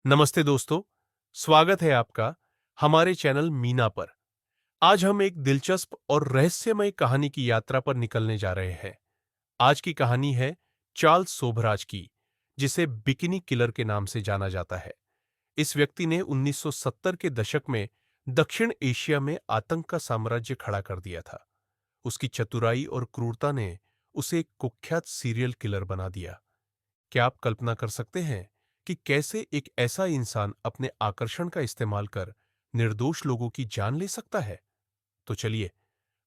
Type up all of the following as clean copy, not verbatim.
नमस्ते दोस्तों, स्वागत है आपका हमारे चैनल मीना पर। आज हम एक दिलचस्प और रहस्यमय कहानी की यात्रा पर निकलने जा रहे हैं। आज की कहानी है चार्ल्स सोभराज की, जिसे बिकिनी किलर के नाम से जाना जाता है। इस व्यक्ति ने 1970 के दशक में दक्षिण एशिया में आतंक का साम्राज्य खड़ा कर दिया था। उसकी चतुराई और क्रूरता ने उसे एक कुख्यात सीरियल किलर बना दिया। क्या आप कल्पना कर सकते हैं कि कैसे एक ऐसा इंसान अपने आकर्षण का इस्तेमाल कर निर्दोष लोगों की जान ले सकता है? तो चलिए,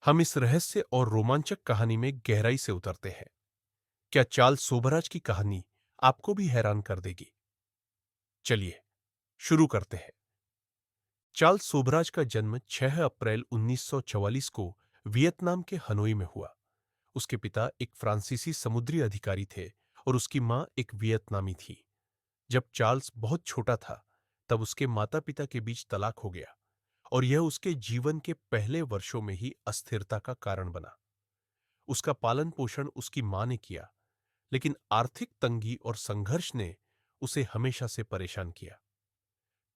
हम इस रहस्य और रोमांचक कहानी में गहराई से उतरते हैं। क्या चार्ल्स सोबराज की कहानी आपको भी हैरान कर देगी? चलिए, शुरू करते हैं। चार्ल्स सोबराज का जन्म 6 अप्रैल 1944 को वियतनाम के हनोई में हुआ। उसके पिता एक फ्रांसीसी समुद्री अधिकारी थे और उसकी मां एक वियतनामी थी। जब चार्ल्स बहुत छोटा था, तब उसके माता-पिता के बीच तलाक हो गया और यह उसके जीवन के पहले वर्षों में ही अस्थिरता का कारण बना। उसका पालन-पोषण उसकी मां ने किया, लेकिन आर्थिक तंगी और संघर्ष ने उसे हमेशा से परेशान किया।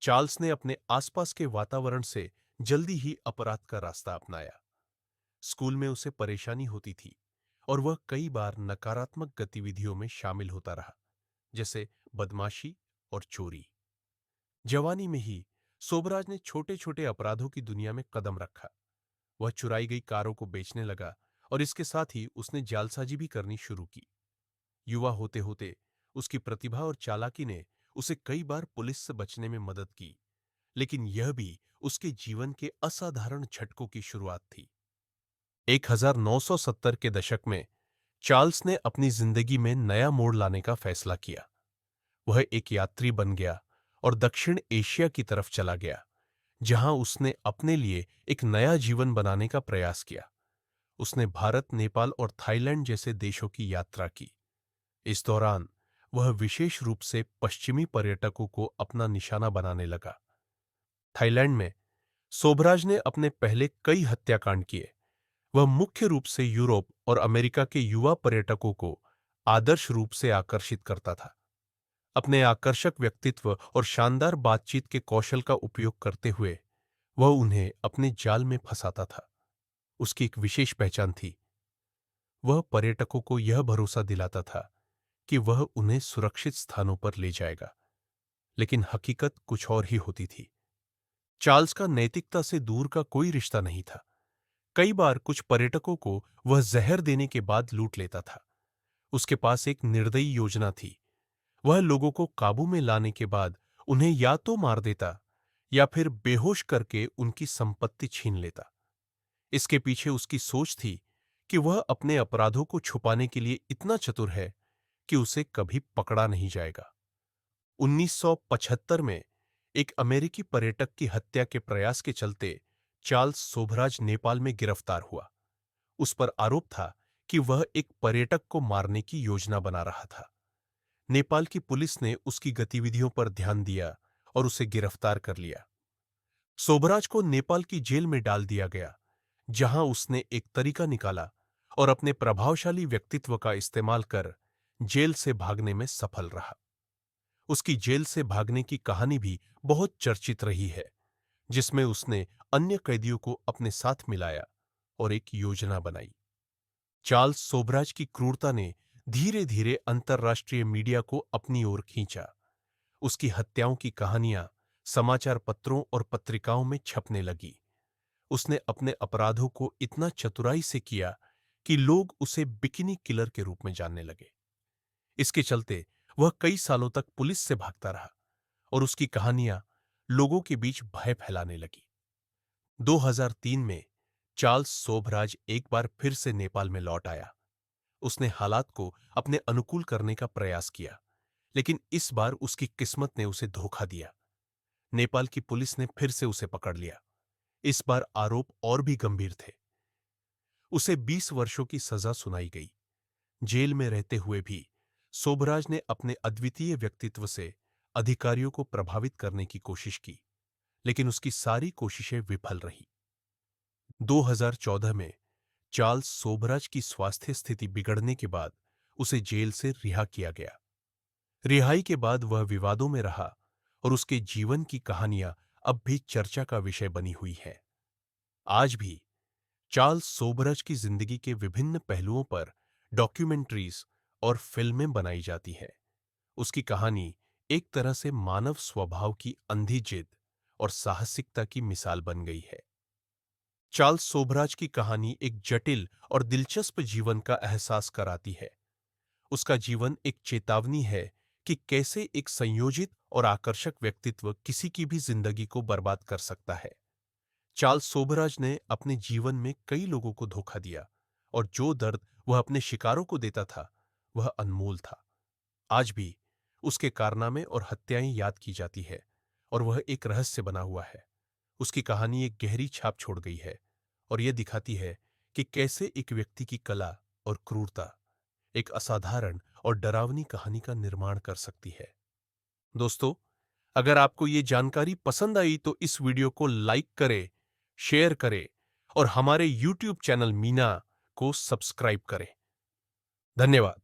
चार्ल्स ने अपने आसपास के वातावरण से जल्दी ही अपराध का रास्ता अपनाया। स्कूल में उसे परेशानी होती थी और वह कई बार नकारात्मक गतिविधियों में शामिल होता रहा, जैसे बदमाशी और चोरी। जवानी में ही सोबराज ने छोटे छोटे अपराधों की दुनिया में कदम रखा। वह चुराई गई कारों को बेचने लगा और इसके साथ ही उसने जालसाजी भी करनी शुरू की। युवा होते होते उसकी प्रतिभा और चालाकी ने उसे कई बार पुलिस से बचने में मदद की, लेकिन यह भी उसके जीवन के असाधारण झटकों की शुरुआत थी। 1970 के दशक में चार्ल्स ने अपनी जिंदगी में नया मोड़ लाने का फैसला किया। वह एक यात्री बन गया और दक्षिण एशिया की तरफ चला गया, जहां उसने अपने लिए एक नया जीवन बनाने का प्रयास किया। उसने भारत, नेपाल और थाईलैंड जैसे देशों की यात्रा की। इस दौरान वह विशेष रूप से पश्चिमी पर्यटकों को अपना निशाना बनाने लगा। थाईलैंड में सोबराज ने अपने पहले कई हत्याकांड किए। वह मुख्य रूप से यूरोप और अमेरिका के युवा पर्यटकों को आदर्श रूप से आकर्षित करता था। अपने आकर्षक व्यक्तित्व और शानदार बातचीत के कौशल का उपयोग करते हुए वह उन्हें अपने जाल में फंसाता था। उसकी एक विशेष पहचान थी। वह पर्यटकों को यह भरोसा दिलाता था कि वह उन्हें सुरक्षित स्थानों पर ले जाएगा, लेकिन हकीकत कुछ और ही होती थी। चार्ल्स का नैतिकता से दूर का कोई रिश्ता नहीं था। कई बार कुछ पर्यटकों को वह जहर देने के बाद लूट लेता था। उसके पास एक निर्दयी योजना थी। वह लोगों को काबू में लाने के बाद उन्हें या तो मार देता या फिर बेहोश करके उनकी संपत्ति छीन लेता। इसके पीछे उसकी सोच थी कि वह अपने अपराधों को छुपाने के लिए इतना चतुर है कि उसे कभी पकड़ा नहीं जाएगा। 1975 में एक अमेरिकी पर्यटक की हत्या के प्रयास के चलते चार्ल्स सोभराज नेपाल में गिरफ्तार हुआ। उस पर आरोप था कि वह एक पर्यटक को मारने की योजना बना रहा था। नेपाल की पुलिस ने उसकी गतिविधियों पर ध्यान दिया और उसे गिरफ्तार कर लिया। सोबराज को नेपाल की जेल में डाल दिया गया, जहां उसने एक तरीका निकाला और अपने प्रभावशाली व्यक्तित्व का इस्तेमाल कर जेल से भागने में सफल रहा। उसकी जेल से भागने की कहानी भी बहुत चर्चित रही है, जिसमें उसने अन्य कैदियों को अपने साथ मिलाया और एक योजना बनाई। चार्ल्स सोबराज की क्रूरता ने धीरे धीरे अंतर्राष्ट्रीय मीडिया को अपनी ओर खींचा। उसकी हत्याओं की कहानियां समाचार पत्रों और पत्रिकाओं में छपने लगी। उसने अपने अपराधों को इतना चतुराई से किया कि लोग उसे बिकिनी किलर के रूप में जानने लगे। इसके चलते वह कई सालों तक पुलिस से भागता रहा और उसकी कहानियां लोगों के बीच भय फैलाने लगी। 2003 में चार्ल्स सोभराज एक बार फिर से नेपाल में लौट आया। उसने हालात को अपने अनुकूल करने का प्रयास किया, लेकिन इस बार उसकी किस्मत ने उसे धोखा दिया। नेपाल की पुलिस ने फिर से उसे पकड़ लिया। इस बार आरोप और भी गंभीर थे। उसे 20 वर्षों की सजा सुनाई गई। जेल में रहते हुए भी सोबराज ने अपने अद्वितीय व्यक्तित्व से अधिकारियों को प्रभावित करने की कोशिश की, लेकिन उसकी सारी कोशिशें विफल रही। 2014 में चार्ल्स सोबराज की स्वास्थ्य स्थिति बिगड़ने के बाद उसे जेल से रिहा किया गया। रिहाई के बाद वह विवादों में रहा और उसके जीवन की कहानियां अब भी चर्चा का विषय बनी हुई हैं। आज भी चार्ल्स सोबरज की जिंदगी के विभिन्न पहलुओं पर डॉक्यूमेंट्रीज और फिल्में बनाई जाती हैं। उसकी कहानी एक तरह से मानव स्वभाव की अंधी जिद और साहसिकता की मिसाल बन गई है। चार्ल्स सोबराज की कहानी एक जटिल और दिलचस्प जीवन का एहसास कराती है। उसका जीवन एक चेतावनी है कि कैसे एक संयोजित और आकर्षक व्यक्तित्व किसी की भी जिंदगी को बर्बाद कर सकता है। चार्ल्स सोबराज ने अपने जीवन में कई लोगों को धोखा दिया और जो दर्द वह अपने शिकारों को देता था वह अनमोल था। आज भी उसके कारनामे और हत्याएं याद की जाती है और वह एक रहस्य बना हुआ है। उसकी कहानी एक गहरी छाप छोड़ गई है और यह दिखाती है कि कैसे एक व्यक्ति की कला और क्रूरता एक असाधारण और डरावनी कहानी का निर्माण कर सकती है। दोस्तों, अगर आपको ये जानकारी पसंद आई तो इस वीडियो को लाइक करें, शेयर करें और हमारे YouTube चैनल मीना को सब्सक्राइब करें। धन्यवाद।